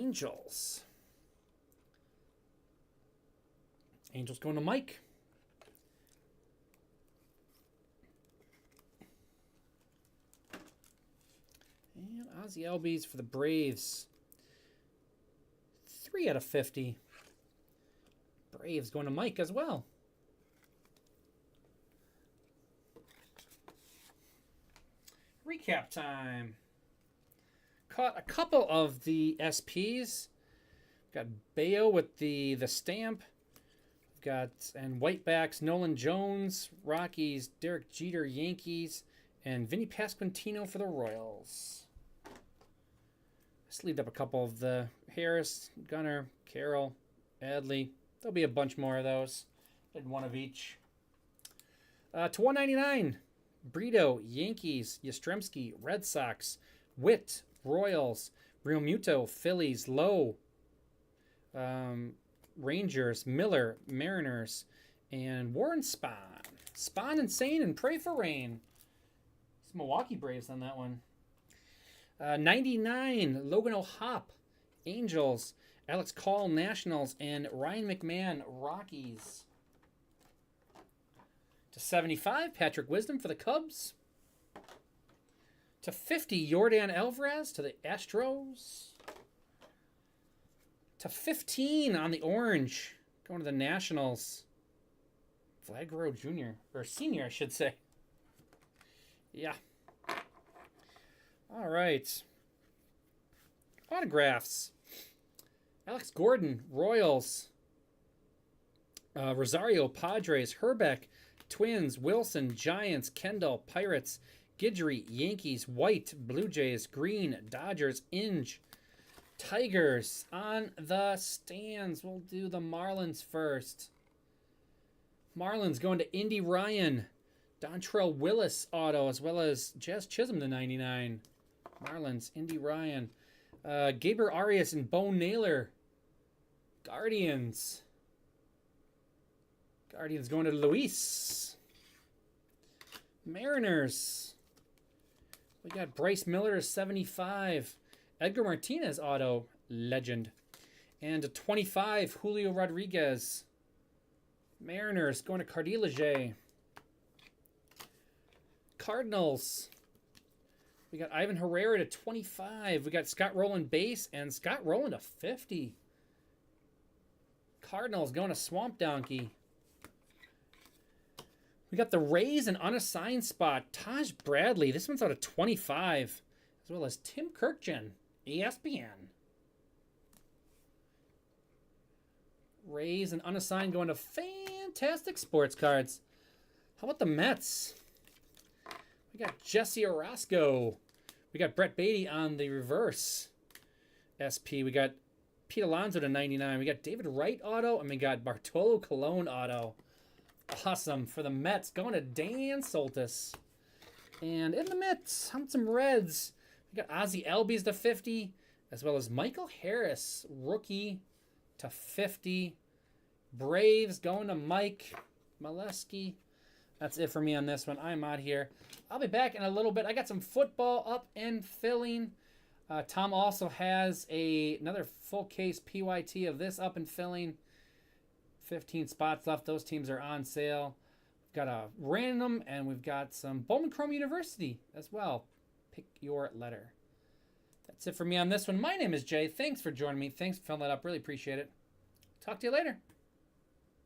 Angels. Angels going to Mike. And Ozzie Albies for the Braves. 3 out of 50. Braves going to Mike as well. Recap time. Caught a couple of the SPs. Got Bayo with the stamp. Got and Whitebacks, Nolan Jones, Rockies, Derek Jeter, Yankees, and Vinny Pasquantino for the Royals. Sleeved up a couple of the Harris, Gunnar, Carroll, Adley. There'll be a bunch more of those. Did one of each. To 199, Brito, Yankees, Yastrzemski, Red Sox, Witt, Royals, Real Muto, Phillies, Lowe, Rangers, Miller, Mariners, and Warren Spahn. Spahn insane and pray for rain. It's Milwaukee Braves on that one. 99, Logan O'Hoppe, Angels, Alex Call, Nationals, and Ryan McMahon, Rockies. To 75, Patrick Wisdom for the Cubs. To 50, Yordan Alvarez to the Astros. To 15 on the orange, going to the Nationals. Vlad Guerrero Jr. or Senior, I should say. Yeah. All right. Autographs. Alex Gordon, Royals. Rosario, Padres. Herbeck, Twins. Wilson, Giants. Kendall, Pirates. Guidry, Yankees. White, Blue Jays. Green, Dodgers. Inge, Tigers. On the stands, we'll do the Marlins first. Marlins going to Indy Ryan. Dontrell Willis auto, as well as Jazz Chisholm to 99. Marlins, Indy Ryan. Gabriel Arias and Bo Naylor. Guardians. Guardians going to Luis. Mariners. We got Bryce Miller to 75. Edgar Martinez auto, legend. And to 25, Julio Rodriguez. Mariners going to Cardillager. Cardinals. We got Ivan Herrera to 25. We got Scott Rowland base and Scott Rowland to 50. Cardinals going to Swamp Donkey. We got the Rays and unassigned spot. Taj Bradley. This one's out of 25. As well as Tim Kirkjian, ESPN. Rays and unassigned going to Fantastic Sports Cards. How about the Mets? We got Jesse Orosco. We got Brett Beatty on the reverse SP. We got Pete Alonso to 99. We got David Wright auto. And we got Bartolo Colon auto. Awesome. For the Mets, going to Dan Soltis. And in the Mets, on some Reds, we got Ozzie Albies to 50. As well as Michael Harris, rookie to 50. Braves going to Mike Molesky. That's it for me on this one. I'm out here. I'll be back in a little bit. I got some football up and filling. Tom also has another full case PYT of this up and filling. 15 spots left. Those teams are on sale. We've got a random, and we've got some Bowman Chrome University as well. Pick your letter. That's it for me on this one. My name is Jay. Thanks for joining me. Thanks for filling that up. Really appreciate it. Talk to you later.